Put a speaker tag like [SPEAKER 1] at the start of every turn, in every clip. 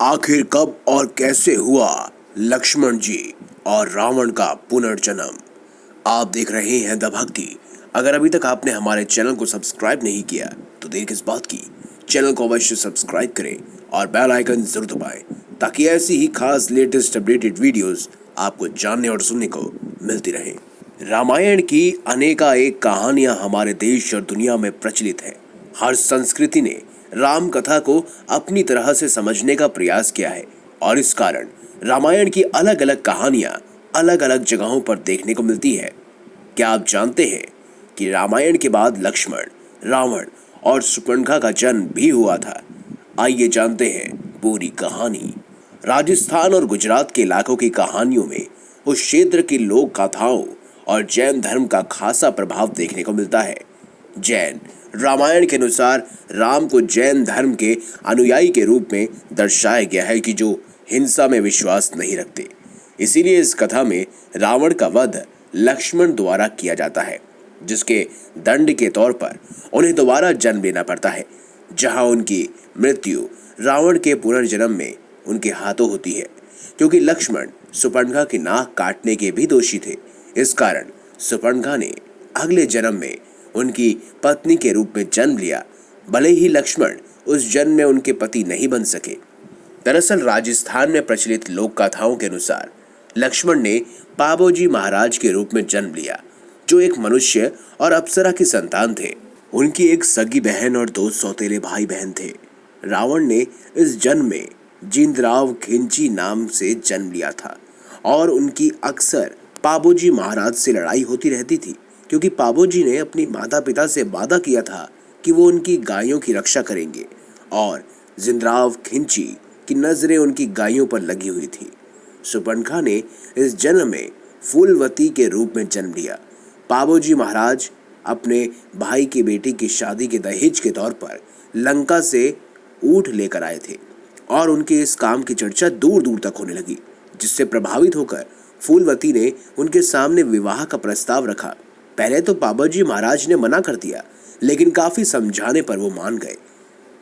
[SPEAKER 1] आखिर कब और कैसे हुआ लक्ष्मण जी और रावण का पुनर्जन्म। आप देख रहे हैं द भक्ति। अगर अभी तक आपने हमारे चैनल को सब्सक्राइब नहीं किया तो देर किस बात की, चैनल को अवश्य सब्सक्राइब करें और बेल आइकन जरूर दबाएं ताकि ऐसी ही खास लेटेस्ट अपडेटेड वीडियोस आपको जानने और सुनने को मिलती रहे। रामायण की अनेकानेक कहानियां हमारे देश और दुनिया में प्रचलित हैं। हर संस्कृति ने राम कथा को अपनी तरह से समझने का प्रयास किया है और इस कारण रामायण की अलग अलग कहानियां अलग अलग जगहों पर देखने को मिलती है। क्या आप जानते हैं कि रामायण के बाद लक्ष्मण, रावण और सुपर्णखा का जन्म भी हुआ था? आइए जानते हैं पूरी कहानी। राजस्थान और गुजरात के इलाकों की कहानियों में उस क्षेत्र की लोक गाथाओं और जैन धर्म का खासा प्रभाव देखने को मिलता है। जैन रामायण के अनुसार राम को जैन धर्म के अनुयायी के रूप में दर्शाया गया है कि जो हिंसा में विश्वास नहीं रखते। इसीलिए इस कथा में रावण का वध लक्ष्मण द्वारा किया जाता है, जिसके दंड के तौर पर उन्हें दोबारा जन्म लेना पड़ता है, जहां उनकी मृत्यु रावण के पुनर्जन्म में उनके हाथों होती है। क्योंकि लक्ष्मण सुपर्णखा की नाक काटने के भी दोषी थे, इस कारण सुपर्णखा ने अगले जन्म में उनकी पत्नी के रूप में जन्म लिया, भले ही लक्ष्मण उस जन्म में उनके पति नहीं बन सके। दरअसल राजस्थान में प्रचलित लोक कथाओं के अनुसार लक्ष्मण ने पाबोजी महाराज के रूप में जन्म लिया, जो एक मनुष्य और अप्सरा की संतान थे। उनकी एक सगी बहन और 2 सौतेले भाई बहन थे। रावण ने इस जन्म में जिंदराव खिंची नाम से जन्म लिया था और उनकी अक्सर पाबोजी महाराज से लड़ाई होती रहती थी, क्योंकि पाबोजी ने अपनी माता पिता से वादा किया था कि वो उनकी गायों की रक्षा करेंगे और जिंदराव खिंची की नजरें उनकी गायों पर लगी हुई थी। सुपर्णखा ने इस जन्म में फूलवती के रूप में जन्म लिया। पाबोजी महाराज अपने भाई की बेटी की शादी के दहेज के तौर पर लंका से ऊंट लेकर आए थे और उनके इस काम की चर्चा दूर दूर तक होने लगी, जिससे प्रभावित होकर फूलवती ने उनके सामने विवाह का प्रस्ताव रखा। पहले तो पाबोजी महाराज ने मना कर दिया, लेकिन काफी समझाने पर वो मान गए।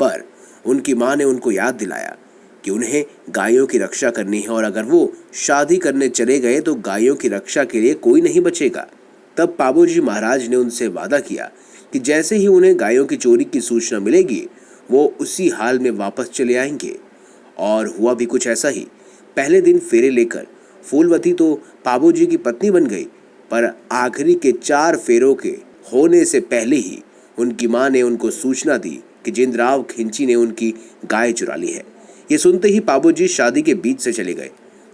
[SPEAKER 1] पर उनकी मां ने उनको याद दिलाया कि उन्हें गायों की रक्षा करनी है और अगर वो शादी करने चले गए तो गायों की रक्षा के लिए कोई नहीं बचेगा। तब पाबोजी महाराज ने उनसे वादा किया कि जैसे ही उन्हें गायों की चोरी की सूचना मिलेगी वो उसी हाल में वापस चले आएंगे। और हुआ भी कुछ ऐसा ही। पहले दिन फेरे लेकर फूलवती तो पाबोजी की पत्नी बन गई, पर आखिरी के 4 फेरों के होने से पहले ही उनकी मां ने उनको सूचना दी कि जिंदराव खिंची ने उनकी गाय चुरा ली है। ये सुनते ही पाबोजी शादी के बीच से चले गए।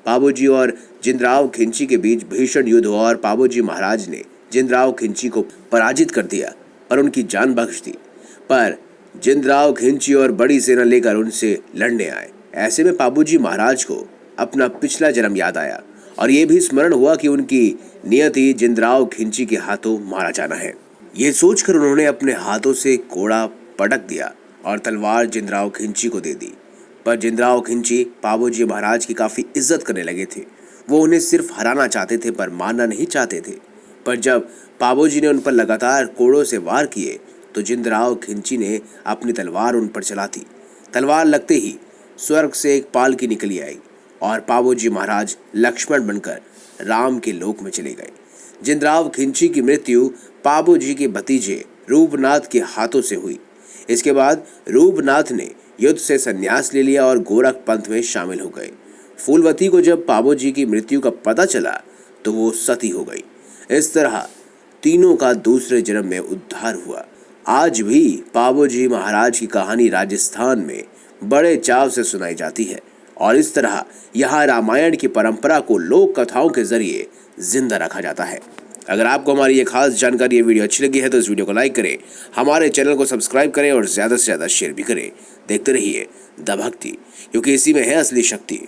[SPEAKER 1] पाबोजी और जिंदराव खिंची के बीच भीषण युद्ध हुआ और पाबोजी महाराज ने जिंदराव खिंची को पराजित कर दिया और उनकी जान बख्श दी। पर जिंदराव खिंची और बड़ी सेना लेकर उनसे लड़ने आए। ऐसे में पाबोजी महाराज को अपना पिछला जन्म याद आया और ये भी स्मरण हुआ कि उनकी नियति जिंदराव खिंची के हाथों मारा जाना है। ये सोचकर उन्होंने अपने हाथों से कोड़ा पटक दिया और तलवार जिंदराव खिंची को दे दी। पर जिंदराव खिंची पाबोजी महाराज की काफी इज्जत करने लगे थे। वो उन्हें सिर्फ हराना चाहते थे पर मारना नहीं चाहते थे। पर जब पाबोजी ने उन पर लगातार कोड़ों से वार किए तो जिंदराव खिंची ने अपनी तलवार उन पर चला दी। तलवार लगते ही स्वर्ग से एक पालकी निकली आई और पाबोजी महाराज लक्ष्मण बनकर राम के लोक में चले गए। जिंदराव खिंची की मृत्यु पाबोजी के भतीजे रूपनाथ के हाथों से हुई। इसके बाद रूपनाथ ने युद्ध से संन्यास ले लिया और गोरख पंथ में शामिल हो गए। फूलवती को जब पाबोजी की मृत्यु का पता चला तो वो सती हो गई। इस तरह तीनों का दूसरे जन्म में उद्धार हुआ। आज भी पाबोजी महाराज की कहानी राजस्थान में बड़े चाव से सुनाई जाती है और इस तरह यहाँ रामायण की परंपरा को लोक कथाओं के जरिए जिंदा रखा जाता है। अगर आपको हमारी ये खास जानकारी, ये वीडियो अच्छी लगी है तो इस वीडियो को लाइक करें, हमारे चैनल को सब्सक्राइब करें और ज़्यादा से ज़्यादा शेयर भी करें। देखते रहिए द भक्ति, क्योंकि इसी में है असली शक्ति।